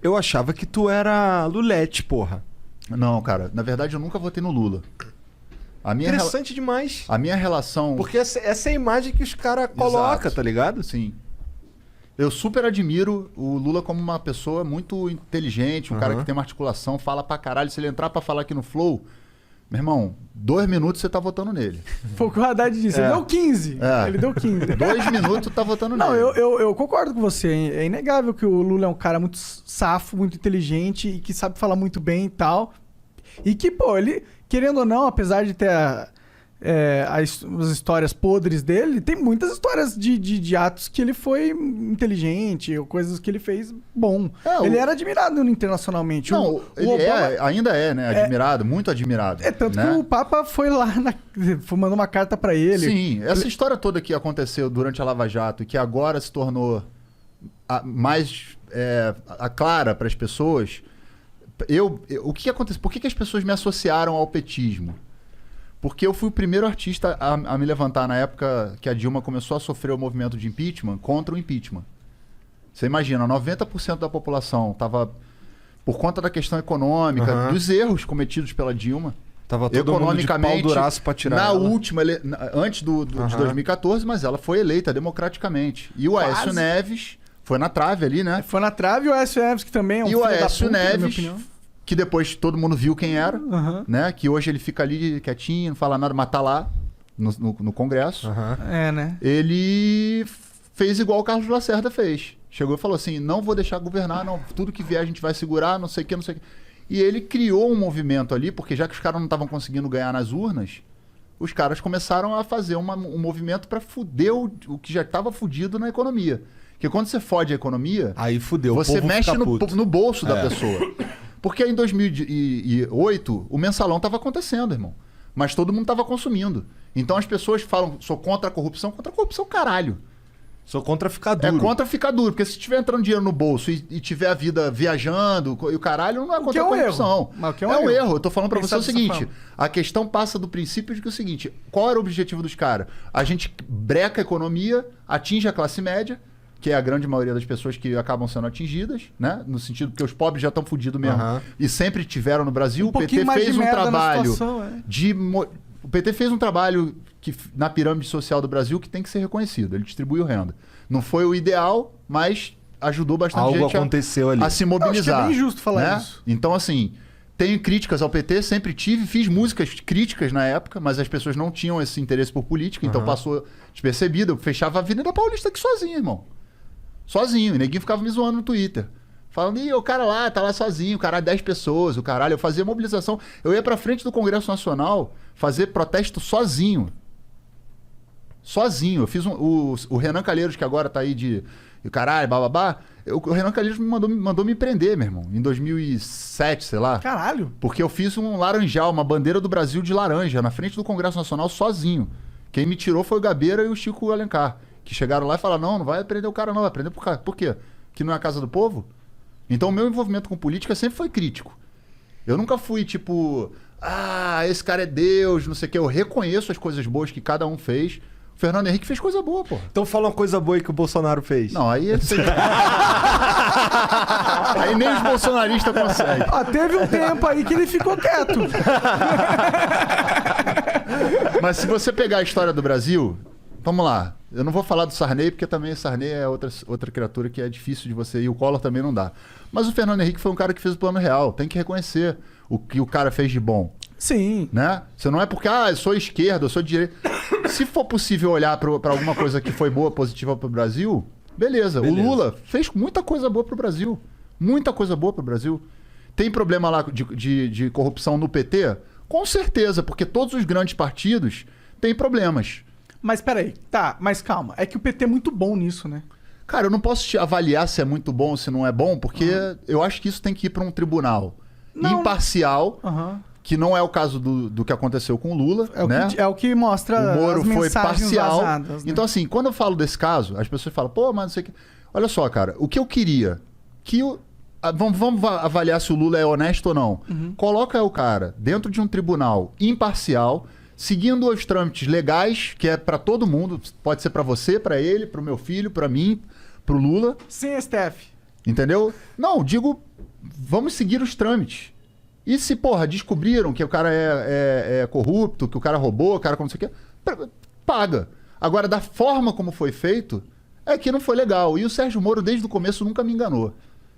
Eu achava que tu era Lulete, porra. Não, cara. Na verdade, eu nunca votei no Lula. Interessante demais. A minha relação... Porque essa é a imagem que os caras colocam, tá ligado? Sim. Eu super admiro o Lula como uma pessoa muito inteligente, um cara que tem uma articulação, fala pra caralho. Se ele entrar pra falar aqui no Flow, meu irmão, 2 minutos você tá votando nele. Foi o que o Haddad disse. Ele deu 15. Ele deu 15. 2 minutos tá votando nele. Não, eu concordo com você. É inegável que o Lula é um cara muito safo, muito inteligente e que sabe falar muito bem e tal. E que, pô, ele, querendo ou não, apesar de ter as histórias podres dele, tem muitas histórias de atos que ele foi inteligente, ou coisas que ele fez bom. Ele era admirado internacionalmente. Não, ele Obama... ainda é, né? Admirado, muito admirado. Tanto né? que o Papa foi lá, mandou uma carta pra ele. Sim, essa história toda que aconteceu durante a Lava Jato e que agora se tornou mais clara para as pessoas... o que aconteceu? Por que as pessoas me associaram ao petismo? Porque eu fui o primeiro artista a me levantar na época que a Dilma começou a sofrer o movimento de impeachment contra o impeachment. Você imagina, 90% da população estava, por conta da questão econômica, dos erros cometidos pela Dilma, tava todo mundo de pau duraço pra tirar na ela. última, antes de 2014, mas ela foi eleita democraticamente. E o Aécio Neves foi na trave ali, né? Foi na trave, e o Aécio Neves, que também é um filho da puta, na minha opinião. Que depois todo mundo viu quem era, né? Que hoje ele fica ali quietinho, não fala nada, mas tá lá no Congresso. Né? Ele fez igual o Carlos Lacerda fez. Chegou e falou assim, não vou deixar governar, não, tudo que vier a gente vai segurar, não sei o que, não sei o que. E ele criou um movimento ali, porque já que os caras não estavam conseguindo ganhar nas urnas, os caras começaram a fazer um movimento para fuder o que já estava fudido na economia. Porque quando você fode a economia, aí fudeu, você mexe no bolso da É. pessoa. Porque em 2008 o mensalão estava acontecendo, irmão. Mas todo mundo estava consumindo. Então as pessoas falam, sou contra a corrupção. Contra a corrupção, caralho. Sou contra ficar duro. É contra ficar duro. Porque se tiver entrando dinheiro no bolso e tiver a vida viajando e o caralho, não é contra a corrupção. É um erro. Eu tô falando pra você o Pensar seguinte. dessa A questão passa do princípio de que é o seguinte. Qual era o objetivo dos caras? A gente breca a economia, atinge a classe média, que é a grande maioria das pessoas que acabam sendo atingidas, né? No sentido que os pobres já estão fodidos mesmo. E sempre tiveram no Brasil. O PT fez um trabalho O PT fez um trabalho na pirâmide social do Brasil que tem que ser reconhecido. Ele distribuiu renda. Não foi o ideal, mas ajudou bastante gente aconteceu ali. A se mobilizar. Acho que é bem justo falar isso. Então, assim, tenho críticas ao PT, sempre tive, fiz músicas críticas na época, mas as pessoas não tinham esse interesse por política, então passou despercebido. Eu fechava a Avenida Paulista aqui sozinho, irmão. Sozinho. E neguinho ficava me zoando no Twitter. Falando, o cara lá, tá lá sozinho, o cara, 10 pessoas, o caralho. Eu fazia mobilização. Eu ia pra frente do Congresso Nacional fazer protesto sozinho. Sozinho. Eu fiz o Renan Calheiros, que agora tá aí de caralho, bababá. O Renan Calheiros me mandou me prender, meu irmão. Em 2007, sei lá. Caralho. Porque eu fiz um laranjal, uma bandeira do Brasil de laranja, na frente do Congresso Nacional, sozinho. Quem me tirou foi o Gabeira e o Chico Alencar. Que chegaram lá e falaram, não vai prender o cara não, vai prender por quê? Por quê? Que não é a casa do povo? Então o meu envolvimento com política sempre foi crítico. Eu nunca fui tipo, esse cara é Deus, não sei o quê. Eu reconheço as coisas boas que cada um fez. O Fernando Henrique fez coisa boa, pô. Então fala uma coisa boa aí que o Bolsonaro fez. Não, aí ele fez... Aí nem os bolsonaristas conseguem. Teve um tempo aí que ele ficou quieto. Mas se você pegar a história do Brasil, vamos lá. Eu não vou falar do Sarney, porque também Sarney é outra criatura que é difícil de você... E o Collor também não dá. Mas o Fernando Henrique foi um cara que fez o plano real. Tem que reconhecer o que o cara fez de bom. Sim. Né? Você não é porque, eu sou esquerda, eu sou direita. Se for possível olhar para alguma coisa que foi boa, positiva pro Brasil, beleza. O Lula fez muita coisa boa pro Brasil. Muita coisa boa pro Brasil. Tem problema lá de corrupção no PT? Com certeza, porque todos os grandes partidos têm problemas. Mas peraí, mas calma. É que o PT é muito bom nisso, né? Cara, eu não posso te avaliar se é muito bom ou se não é bom, porque eu acho que isso tem que ir para um tribunal imparcial, que não é o caso do que aconteceu com o Lula, né? É o que mostra o Moro as foi mensagens parcial. vazadas, né? Então, assim, quando eu falo desse caso, as pessoas falam, mas não sei o que... Olha só, cara, o que eu queria, vamos avaliar se o Lula é honesto ou não. Coloca o cara dentro de um tribunal imparcial, seguindo os trâmites legais, que é para todo mundo, pode ser para você, para ele, para o meu filho, para mim, para o Lula. Sem STF. Entendeu? Não, digo, vamos seguir os trâmites. E se, porra, descobriram que o cara é corrupto, que o cara roubou, o cara como não sei o quê, paga. Agora, da forma como foi feito, é que não foi legal. E o Sérgio Moro, desde o começo, nunca me enganou.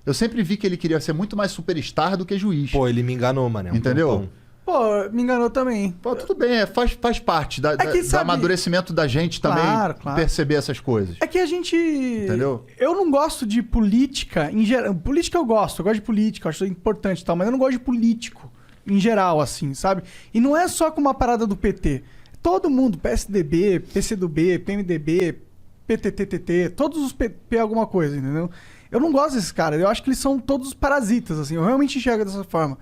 Eu sempre vi que ele queria ser muito mais superstar do que juiz. Pô, ele me enganou, mané. Entendeu? Pô, me enganou também. Pô, tudo bem, faz parte do sabe, amadurecimento da gente também claro. perceber essas coisas. É que a gente... Entendeu? Eu não gosto de política em geral. Política eu gosto de política, eu acho importante e tal, mas eu não gosto de político em geral, assim, sabe? E não é só com uma parada do PT. Todo mundo, PSDB, PCdoB, PMDB, PTTTT, todos os PP alguma coisa, entendeu? Eu não gosto desses caras, eu acho que eles são todos parasitas, assim, eu realmente enxergo dessa forma.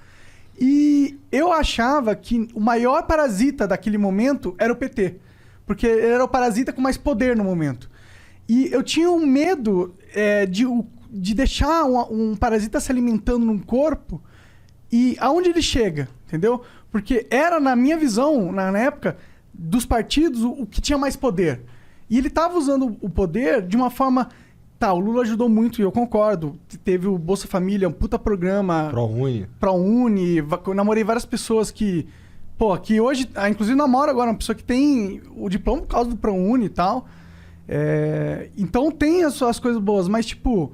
E eu achava que o maior parasita daquele momento era o PT. Porque ele era o parasita com mais poder no momento. E eu tinha um medo de deixar um parasita se alimentando num corpo e aonde ele chega, entendeu? Porque era, na minha visão, na época, dos partidos, o que tinha mais poder. E ele estava usando o poder de uma forma... Tá, o Lula ajudou muito, e eu concordo. Teve o Bolsa Família, um puta programa. ProUni. Eu namorei várias pessoas que... Pô, que hoje... Inclusive namoro agora uma pessoa que tem o diploma por causa do ProUni e tal. Então tem as suas coisas boas, mas tipo...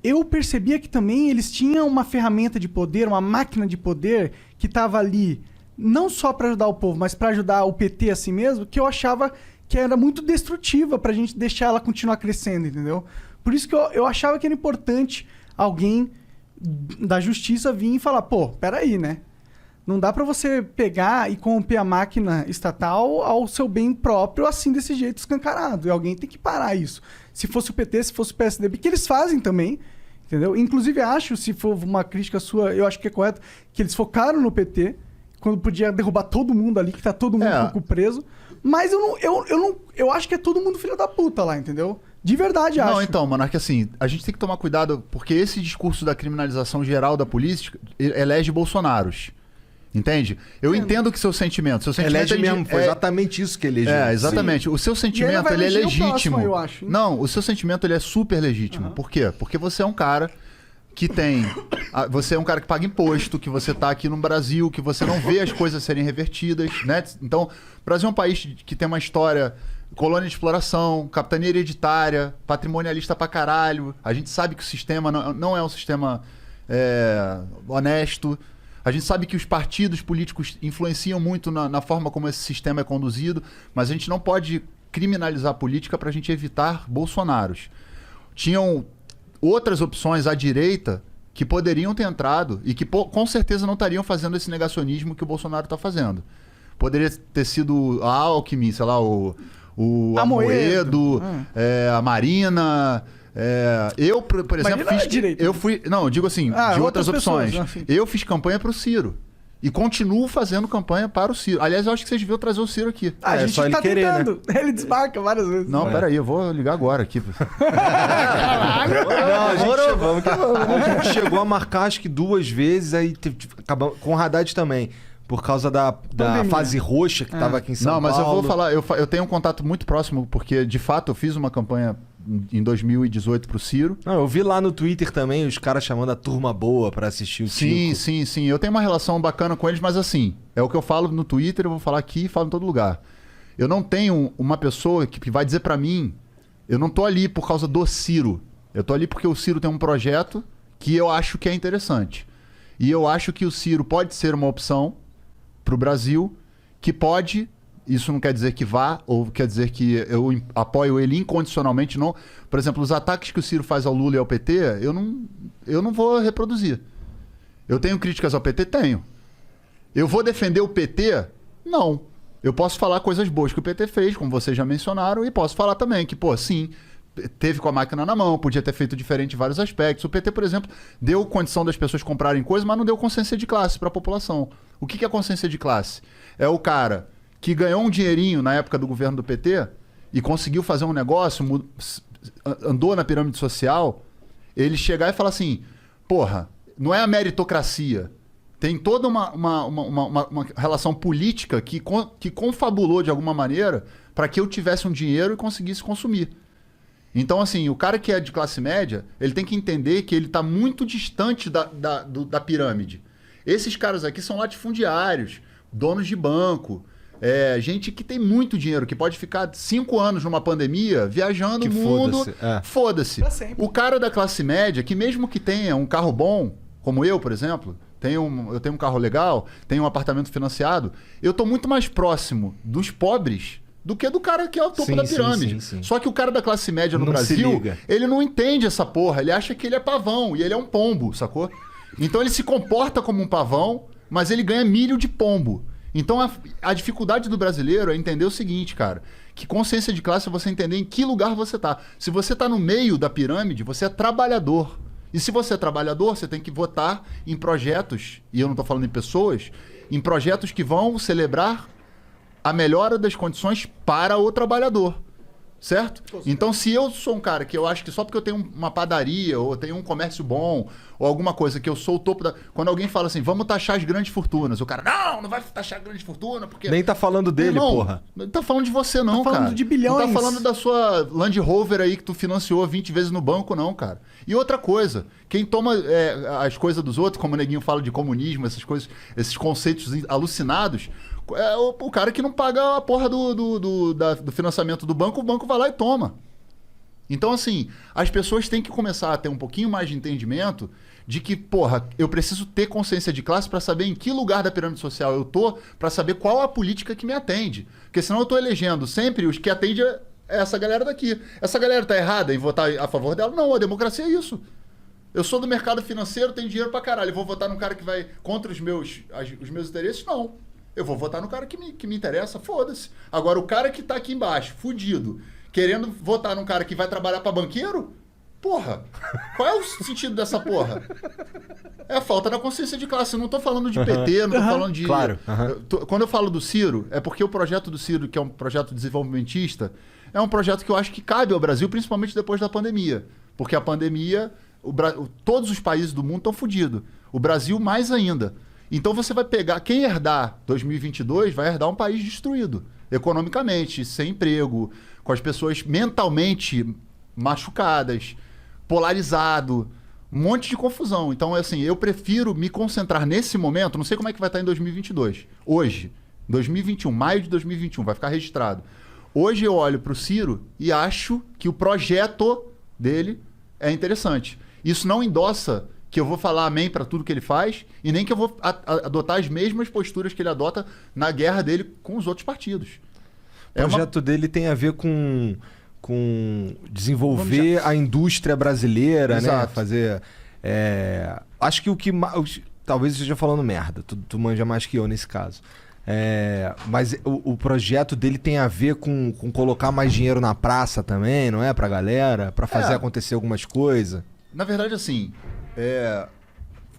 Eu percebia que também eles tinham uma ferramenta de poder, uma máquina de poder que tava ali não só para ajudar o povo, mas para ajudar o PT a si mesmo, que eu achava... que era muito destrutiva pra gente deixar ela continuar crescendo, entendeu? Por isso que eu achava que era importante alguém da justiça vir e falar, pô, peraí, né? Não dá pra você pegar e corromper a máquina estatal ao seu bem próprio, assim, desse jeito escancarado. E alguém tem que parar isso. Se fosse o PT, se fosse o PSDB, que eles fazem também, entendeu? Inclusive, acho, se for uma crítica sua, eu acho que é correto, que eles focaram no PT, quando podia derrubar todo mundo ali, que tá todo mundo um pouco preso. Mas eu acho que é todo mundo filho da puta lá, entendeu? De verdade, acho. Não, então, Monark, assim, a gente tem que tomar cuidado, porque esse discurso da criminalização geral da política elege Bolsonaros. Entende? Eu entendo que seu sentimento elege mesmo, foi exatamente isso que elegeu. Exatamente. Sim. O seu sentimento, ele é legítimo. Próximo, eu acho, hein? Não, o seu sentimento, ele é super legítimo. Por quê? Porque você é um cara que tem... Você é um cara que paga imposto, que você tá aqui no Brasil, que você não vê as coisas serem revertidas, né? Então, o Brasil é um país que tem uma história... Colônia de exploração, capitania hereditária, patrimonialista pra caralho. A gente sabe que o sistema não é um sistema honesto. A gente sabe que os partidos políticos influenciam muito na forma como esse sistema é conduzido, mas a gente não pode criminalizar a política pra gente evitar Bolsonaros. Tinham outras opções à direita que poderiam ter entrado e que com certeza não estariam fazendo esse negacionismo que o Bolsonaro está fazendo. Poderia ter sido a Alckmin, sei lá, o Amoedo, a Marina. Eu, por exemplo, eu digo assim, de outras opções. Eu fiz campanha para o Ciro. E continuo fazendo campanha para o Ciro. Aliás, eu acho que vocês deviam trazer o Ciro aqui. A gente só ele tá querer, tentando. Né? Ele desmarca várias vezes. Não, peraí, eu vou ligar agora aqui. A gente chegou a marcar acho que 2 vezes, aí acabamos com o Haddad também. Por causa da fase roxa que estava aqui em São Paulo. Não, mas eu vou falar, eu tenho um contato muito próximo, porque de fato eu fiz uma campanha em 2018 pro Ciro. Não, eu vi lá no Twitter também os caras chamando a turma boa pra assistir o Tico. Sim. Eu tenho uma relação bacana com eles, mas assim, é o que eu falo no Twitter, eu vou falar aqui e falo em todo lugar. Eu não tenho uma pessoa que vai dizer pra mim, eu não tô ali por causa do Ciro. Eu tô ali porque o Ciro tem um projeto que eu acho que é interessante. E eu acho que o Ciro pode ser uma opção pro Brasil, que pode... Isso não quer dizer que vá, ou quer dizer que eu apoio ele incondicionalmente. Não. Por exemplo, os ataques que o Ciro faz ao Lula e ao PT, eu não vou reproduzir. Eu tenho críticas ao PT? Tenho. Eu vou defender o PT? Não. Eu posso falar coisas boas que o PT fez, como vocês já mencionaram, e posso falar também que, pô, sim, teve com a máquina na mão, podia ter feito diferente em vários aspectos. O PT, por exemplo, deu condição das pessoas comprarem coisas, mas não deu consciência de classe para a população. O que é consciência de classe? É o cara que ganhou um dinheirinho na época do governo do PT e conseguiu fazer um negócio, andou na pirâmide social, ele chegar e falar assim, porra, não é a meritocracia. Tem toda uma relação política que confabulou de alguma maneira para que eu tivesse um dinheiro e conseguisse consumir. Então, assim, o cara que é de classe média, ele tem que entender que ele está muito distante da pirâmide. Esses caras aqui são latifundiários, donos de banco, gente que tem muito dinheiro, que pode ficar 5 anos numa pandemia viajando o mundo. Foda-se. O cara da classe média, que mesmo que tenha um carro bom, como eu, por exemplo, eu tenho um carro legal, tenho um apartamento financiado, eu tô muito mais próximo dos pobres do que do cara que é o topo da pirâmide. Sim. Só que o cara da classe média no Brasil, ele não entende essa porra. Ele acha que ele é pavão e ele é um pombo, sacou? Então ele se comporta como um pavão, mas ele ganha milho de pombo. Então a dificuldade do brasileiro é entender o seguinte, cara, que consciência de classe é você entender em que lugar você tá. Se você tá no meio da pirâmide, você é trabalhador. E se você é trabalhador, você tem que votar em projetos, e eu não tô falando em pessoas, em projetos que vão celebrar a melhora das condições para o trabalhador, certo? Então, se eu sou um cara que eu acho que só porque eu tenho uma padaria, ou tenho um comércio bom, ou alguma coisa que eu sou o topo da... Quando alguém fala assim, vamos taxar as grandes fortunas, o cara, não vai taxar a grande fortuna, porque... Nem tá falando dele, irmão, porra. Não tá falando de você não, cara. Tá falando de bilhões. Não tá falando da sua Land Rover aí que tu financiou 20 vezes no banco, não, cara. E outra coisa, quem toma as coisas dos outros, como o Neguinho fala de comunismo, essas coisas, esses conceitos alucinados... o cara que não paga a porra do financiamento do banco, o banco vai lá e toma. Então, assim, as pessoas têm que começar a ter um pouquinho mais de entendimento de que, porra, eu preciso ter consciência de classe para saber em que lugar da pirâmide social eu tô, para saber qual a política que me atende. Porque senão eu tô elegendo sempre os que atendem essa galera daqui. Essa galera tá errada em votar a favor dela? Não, a democracia é isso. Eu sou do mercado financeiro, tenho dinheiro pra caralho. Eu vou votar num cara que vai contra os meus interesses? Não. Eu vou votar no cara que me interessa, foda-se. Agora, o cara que tá aqui embaixo, fudido, querendo votar num cara que vai trabalhar pra banqueiro, porra, qual é o sentido dessa porra? É a falta da consciência de classe. Eu não tô falando de PT, não tô falando de... Claro. Quando eu falo do Ciro, é porque o projeto do Ciro, que é um projeto desenvolvimentista, é um projeto que eu acho que cabe ao Brasil, principalmente depois da pandemia. Porque a pandemia, todos os países do mundo estão fodidos. O Brasil mais ainda. Então você vai pegar... Quem herdar 2022 vai herdar um país destruído. Economicamente, sem emprego, com as pessoas mentalmente machucadas, polarizado, um monte de confusão. Então, assim, eu prefiro me concentrar nesse momento, não sei como é que vai estar em 2022. Hoje, 2021, maio de 2021, vai ficar registrado. Hoje eu olho para o Ciro e acho que o projeto dele é interessante. Isso não endossa que eu vou falar amém para tudo que ele faz e nem que eu vou adotar as mesmas posturas que ele adota na guerra dele com os outros partidos. O projeto dele tem a ver com desenvolver a indústria brasileira, Exato. né? Fazer... acho que o que... Talvez eu esteja falando merda, tu manja mais que eu nesse caso. Mas o projeto dele tem a ver com colocar mais dinheiro na praça também, não é? Pra galera, pra fazer acontecer algumas coisas. Na verdade, assim...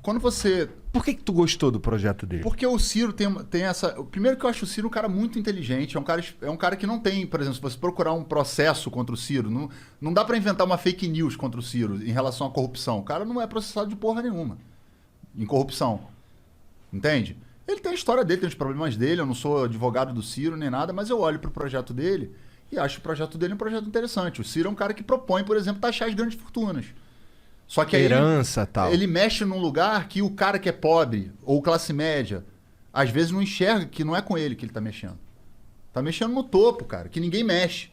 Quando você... Por que tu gostou do projeto dele? Porque o Ciro tem essa... Primeiro que eu acho o Ciro um cara muito inteligente. É um cara que não tem... Por exemplo, se você procurar um processo contra o Ciro, não dá pra inventar uma fake news contra o Ciro em relação à corrupção. O cara não é processado de porra nenhuma em corrupção. Entende? Ele tem a história dele, tem os problemas dele. Eu não sou advogado do Ciro nem nada, mas eu olho pro projeto dele e acho o projeto dele um projeto interessante. O Ciro é um cara que propõe, por exemplo, taxar as grandes fortunas. Só que aí herança, tal. Ele mexe num lugar que o cara que é pobre ou classe média, às vezes não enxerga que não é com ele que ele tá mexendo. Tá mexendo no topo, cara, que ninguém mexe.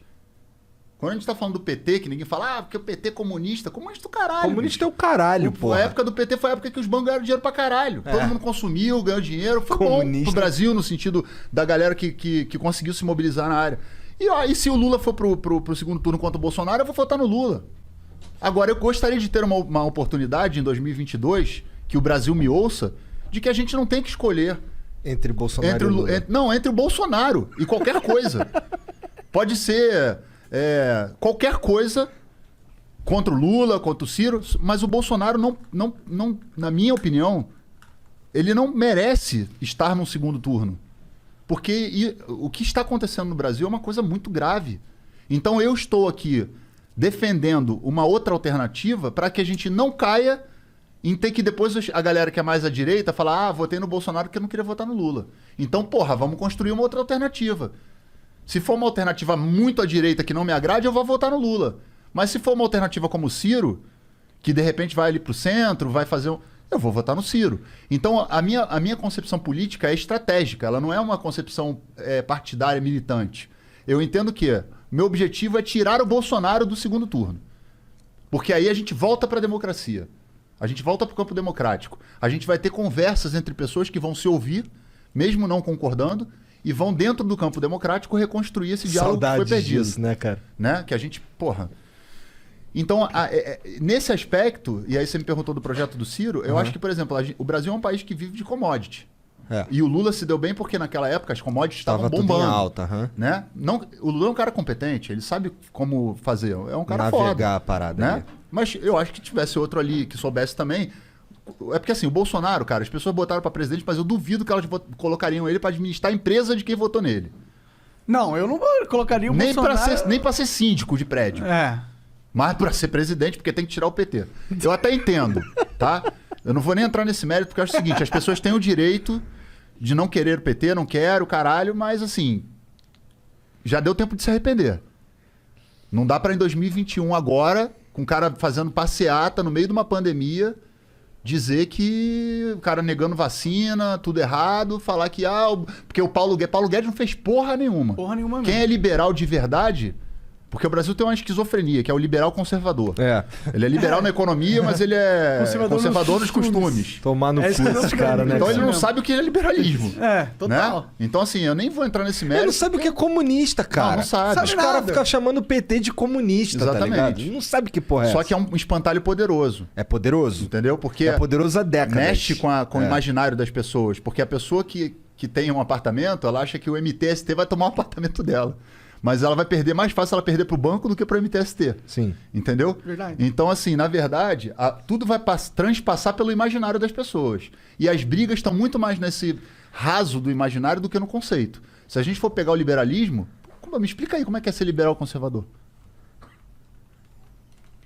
Quando a gente tá falando do PT, que ninguém fala, porque o PT é comunista. Comunista é o caralho. Comunista é o caralho, pô. A época do PT foi a época que os bancos ganharam dinheiro pra caralho. Todo mundo consumiu, ganhou dinheiro. Foi bom pro Brasil, no sentido da galera que conseguiu se mobilizar na área. E se o Lula for pro segundo turno contra o Bolsonaro, eu vou votar no Lula. Agora, eu gostaria de ter uma oportunidade em 2022, que o Brasil me ouça, de que a gente não tem que escolher... Entre Bolsonaro e Lula. Entre o Bolsonaro e qualquer coisa. Pode ser qualquer coisa contra o Lula, contra o Ciro, mas o Bolsonaro não, na minha opinião, ele não merece estar num segundo turno. Porque o que está acontecendo no Brasil é uma coisa muito grave. Então eu estou aqui defendendo uma outra alternativa para que a gente não caia em ter que depois a galera que é mais à direita falar, votei no Bolsonaro porque eu não queria votar no Lula. Então, porra, vamos construir uma outra alternativa. Se for uma alternativa muito à direita que não me agrade, eu vou votar no Lula. Mas se for uma alternativa como o Ciro, que de repente vai ali pro centro, vai fazer um... Eu vou votar no Ciro. Então, a minha concepção política é estratégica. Ela não é uma concepção partidária, militante. Eu entendo que meu objetivo é tirar o Bolsonaro do segundo turno. Porque aí a gente volta para a democracia. A gente volta para o campo democrático. A gente vai ter conversas entre pessoas que vão se ouvir, mesmo não concordando, e vão dentro do campo democrático reconstruir esse diálogo que foi perdido. Disso, né, cara? Né? Que a gente, porra... Então, nesse aspecto, e aí você me perguntou do projeto do Ciro, eu acho que, por exemplo, o Brasil é um país que vive de commodity. E o Lula se deu bem porque naquela época as commodities estavam bombando. Tudo em alta, né? Não, o Lula é um cara competente, ele sabe como fazer, é um cara navegar foda. A parada, né? ali. Mas eu acho que tivesse outro ali que soubesse também. É porque assim, o Bolsonaro, cara, as pessoas botaram pra presidente, mas eu duvido que elas colocariam ele pra administrar a empresa de quem votou nele. Não, eu não colocaria o Nem Bolsonaro... nem pra ser síndico de prédio. Mas pra ser presidente, porque tem que tirar o PT. Eu até entendo, tá? Eu não vou nem entrar nesse mérito, porque eu acho o seguinte, as pessoas têm o direito de não querer o PT, não quero, caralho, mas assim, já deu tempo de se arrepender. Não dá pra em 2021 agora, com o cara fazendo passeata no meio de uma pandemia, dizer que o cara negando vacina, tudo errado, falar que, porque o Paulo Guedes não fez porra nenhuma. Porra nenhuma Quem mesmo. é liberal de verdade... Porque o Brasil tem uma esquizofrenia, que é o liberal conservador. Ele é liberal na economia, mas ele é conservador nos costumes. Tomar no cu esse cara, né? Então ele não sabe o que é liberalismo. Total. Né? Então assim, eu nem vou entrar nesse Ele mérito. não sabe o que é comunista, cara. Não sabe. Os caras ficam chamando o PT de comunista, Exatamente. tá ligado? Ele não sabe que porra é Só essa. que é um espantalho poderoso. É poderoso. Entendeu? Porque É poderoso há décadas. mexe com o imaginário das pessoas. Porque a pessoa que tem um apartamento, ela acha que o MTST vai tomar o apartamento dela. Mas ela vai perder mais fácil ela perder pro banco do que pro MTST. Sim. Entendeu? Verdade. Então, assim, na verdade, tudo vai transpassar pelo imaginário das pessoas. E as brigas estão muito mais nesse raso do imaginário do que no conceito. Se a gente for pegar o liberalismo, me explica aí como é que é ser liberal conservador.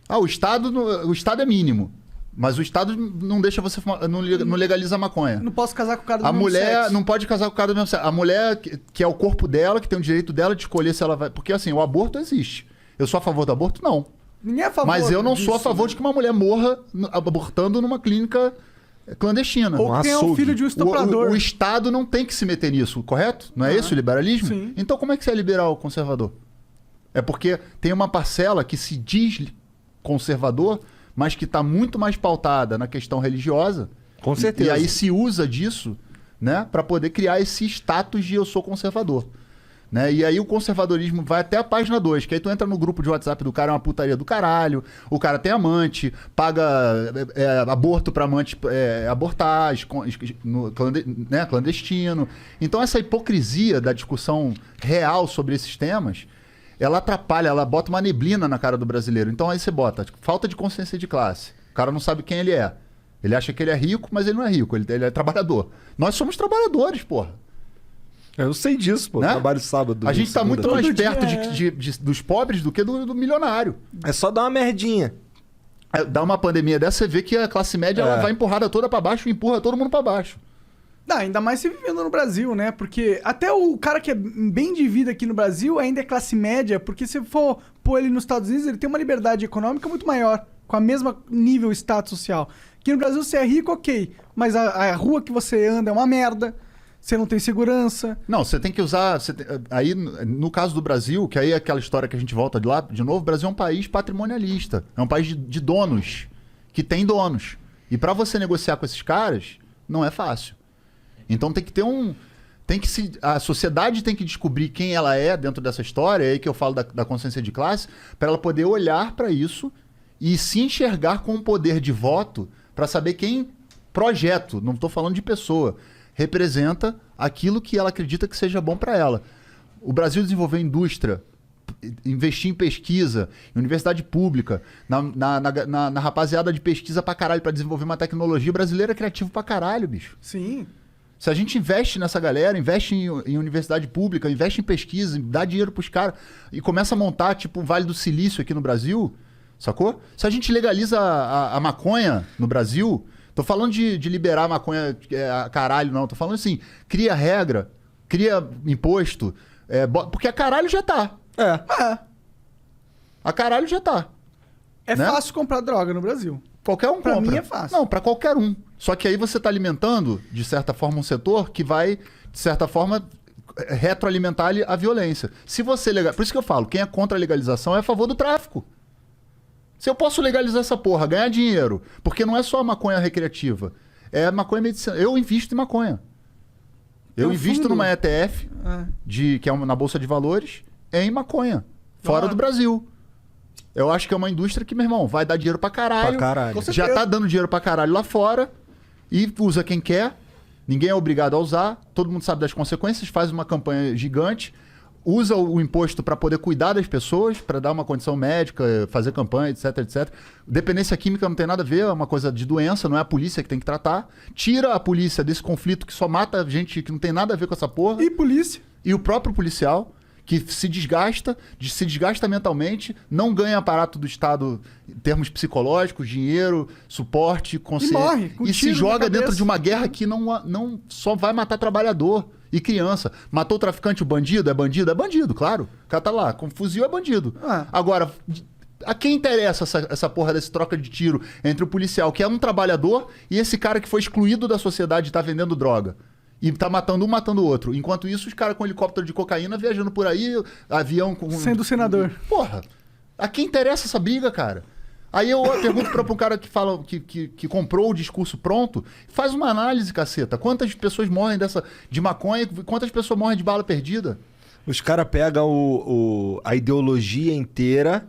O Estado é mínimo. Mas o Estado não deixa você fumar, não legaliza a maconha. Não posso casar com o cara do A mesmo mulher sexo. não pode casar com o cara do mesmo sexo. A mulher, que é o corpo dela, que tem o direito dela de escolher se ela vai... Porque assim, o aborto existe. Eu sou a favor do aborto? Não. Ninguém é a favor Mas eu não disso, sou a favor de que uma mulher morra abortando numa clínica clandestina. Ou que tenha um filho de um estuprador. O Estado não tem que se meter nisso, correto? Não é esse o liberalismo? Sim. Então como é que você é liberal conservador? É porque tem uma parcela que se diz conservador, mas que está muito mais pautada na questão religiosa. Com certeza. E aí se usa disso, né, para poder criar esse status de eu sou conservador. Né? E aí o conservadorismo vai até a página 2, que aí tu entra no grupo de WhatsApp do cara, é uma putaria do caralho, o cara tem amante, paga aborto pra amante abortar, clandestino. Então essa hipocrisia da discussão real sobre esses temas, ela atrapalha, ela bota uma neblina na cara do brasileiro. Então aí você bota falta de consciência de classe. O cara não sabe quem ele é. Ele acha que ele é rico, mas ele não é rico, ele é trabalhador. Nós somos trabalhadores, porra. Eu sei disso, pô. Né? Trabalho sábado. A gente tá muito mais Todo perto dia, dos pobres do que do milionário. É só dar uma merdinha. Dá uma pandemia dessa, você vê que a classe média ela vai empurrada toda pra baixo e empurra todo mundo pra baixo. Não, ainda mais se vivendo no Brasil, né? Porque até o cara que é bem de vida aqui no Brasil ainda é classe média, porque se for pôr ele nos Estados Unidos, ele tem uma liberdade econômica muito maior, com a mesma nível status social. Aqui no Brasil você é rico, ok, mas a rua que você anda é uma merda, você não tem segurança. Não, você tem que usar... aí, no caso do Brasil, que aí é aquela história que a gente volta de lá, de novo, o Brasil é um país patrimonialista. É um país de donos, que tem donos. E para você negociar com esses caras, não é fácil. Então tem que ter a sociedade tem que descobrir quem ela é dentro dessa história, é aí que eu falo da consciência de classe, para ela poder olhar para isso e se enxergar com o poder de voto para saber quem projeto, não estou falando de pessoa, representa aquilo que ela acredita que seja bom para ela. O Brasil desenvolveu indústria, investir em pesquisa, em universidade pública, na rapaziada de pesquisa pra caralho para desenvolver uma tecnologia brasileira criativa pra caralho, bicho. Sim. Se a gente investe nessa galera, investe em universidade pública, investe em pesquisa, dá dinheiro pros caras e começa a montar, tipo, o Vale do Silício aqui no Brasil, sacou? Se a gente legaliza a maconha no Brasil, tô falando de liberar a maconha caralho, não. Tô falando assim, cria regra, cria imposto, porque a caralho já tá. A caralho já tá. É né? fácil comprar droga no Brasil. Qualquer um Pra compra. mim é fácil. Não, pra qualquer um. Só que aí você tá alimentando, de certa forma, um setor que vai, de certa forma, retroalimentar a violência. Se você Por isso que eu falo, quem é contra a legalização é a favor do tráfico. Se eu posso legalizar essa porra, ganhar dinheiro, porque não é só a maconha recreativa, é maconha medicinal. Eu invisto em maconha. Eu Tem um invisto fundo. numa ETF, que é na Bolsa de Valores, em maconha. Fora do Brasil. Eu acho que é uma indústria que, meu irmão, vai dar dinheiro pra caralho. Pra caralho. Com Já tá dando dinheiro pra caralho lá fora. E usa quem quer. Ninguém é obrigado a usar. Todo mundo sabe das consequências. Faz uma campanha gigante. Usa o imposto pra poder cuidar das pessoas, pra dar uma condição médica, fazer campanha, etc, etc. Dependência química não tem nada a ver, é uma coisa de doença, não é a polícia que tem que tratar. Tira a polícia desse conflito que só mata gente que não tem nada a ver com essa porra. E polícia? E o próprio policial, que se desgasta mentalmente, não ganha aparato do Estado em termos psicológicos, dinheiro, suporte, conselho. morre com E se tiro na joga cabeça. dentro de uma guerra que não só vai matar trabalhador e criança. Matou o traficante, o bandido? É bandido? É bandido, claro. O cara tá lá, com fuzil é bandido. Ah. Agora, a quem interessa essa porra desse troca de tiro entre o policial, que é um trabalhador, e esse cara que foi excluído da sociedade e tá vendendo droga? E tá matando um, matando o outro. Enquanto isso, os caras com helicóptero de cocaína viajando por aí, avião com... Sendo senador. Porra, a quem interessa essa briga, cara? Aí eu pergunto pra um cara que fala que comprou o discurso pronto, faz uma análise, caceta. Quantas pessoas morrem de maconha, quantas pessoas morrem de bala perdida? Os caras pegam a ideologia inteira,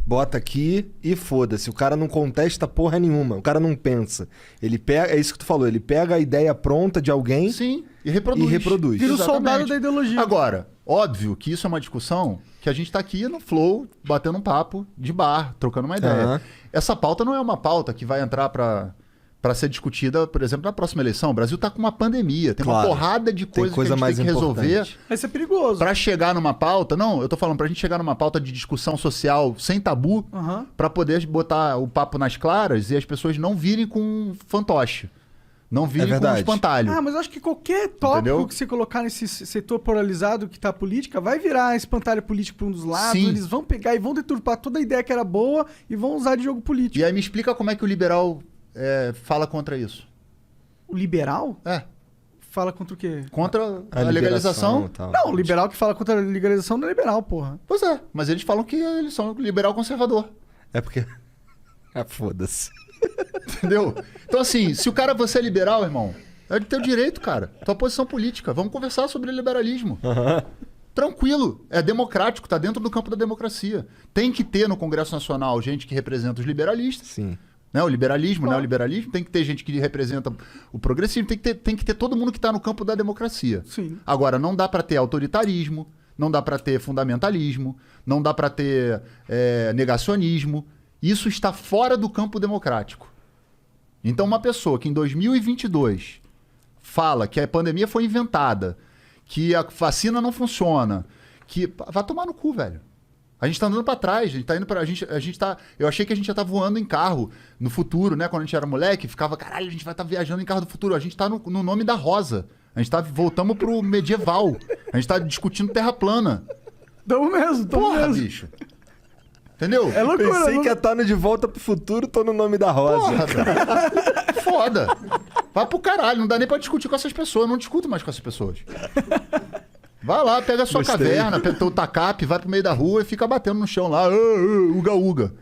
bota aqui e foda-se. O cara não contesta porra nenhuma. O cara não pensa. Ele pega, é isso que tu falou, ele pega a ideia pronta de alguém. Sim, e reproduz. Vira o Exatamente. soldado da ideologia. Agora, óbvio que isso é uma discussão que a gente tá aqui no flow, batendo um papo de bar, trocando uma ideia. Aham. Essa pauta não é uma pauta que vai entrar pra ser discutida, por exemplo, na próxima eleição. O Brasil tá com uma pandemia, tem uma Claro. porrada de Tem coisas coisa que a gente mais tem que resolver. importante. Vai ser perigoso. Pra chegar numa pauta, não, eu tô falando pra gente chegar numa pauta de discussão social sem tabu, Aham. pra poder botar o papo nas claras e as pessoas não virem com um fantoche. Não virem com um verdade. espantalho. Ah, mas eu acho que qualquer tópico Entendeu? que você colocar nesse setor polarizado que tá a política vai virar espantalho político pra um dos lados. Sim. Eles vão pegar e vão deturpar toda a ideia que era boa e vão usar de jogo político. E aí me explica como é que o liberal fala contra isso. O liberal É, fala contra o quê? contra a liberação legalização. e tal. Não, o liberal que fala contra a legalização não é liberal, porra. Pois é, mas eles falam que eles são liberal conservador. É porque... Ah, foda-se. Entendeu? Então, assim, se o cara você é liberal, irmão, é de teu direito, cara. Tua posição política. Vamos conversar sobre liberalismo. Tranquilo. É democrático, tá dentro do campo da democracia. Tem que ter no Congresso Nacional gente que representa os liberalistas. Sim. Né? O liberalismo, né? O liberalismo. Tem que ter gente que representa o progressismo. Tem que ter todo mundo que tá no campo da democracia. Sim. Agora, não dá pra ter autoritarismo, não dá pra ter fundamentalismo, não dá pra ter negacionismo. Isso está fora do campo democrático. Então, uma pessoa que em 2022 fala que a pandemia foi inventada, que a vacina não funciona, que... Vai tomar no cu, velho. A gente tá andando pra trás, a gente tá indo pra... A gente tá... Eu achei que a gente já tá voando em carro no futuro, né? Quando a gente era moleque, ficava, caralho, a gente vai estar viajando em carro do futuro. A gente tá no nome da rosa. A gente tá... Voltamos pro medieval. A gente tá discutindo terra plana. Tamo mesmo, tamo Porra, mesmo. bicho. Entendeu? É loucura. Pensei não- que ia estar no De Volta pro Futuro, tô no Nome da Rosa. Porra, velho. Foda. Vai pro caralho. Não dá nem pra discutir com essas pessoas. Eu não discuto mais com essas pessoas. Vai lá, pega a sua Gostei. caverna, pega o teu tacape, vai pro meio da rua e fica batendo no chão lá. Uga, uga.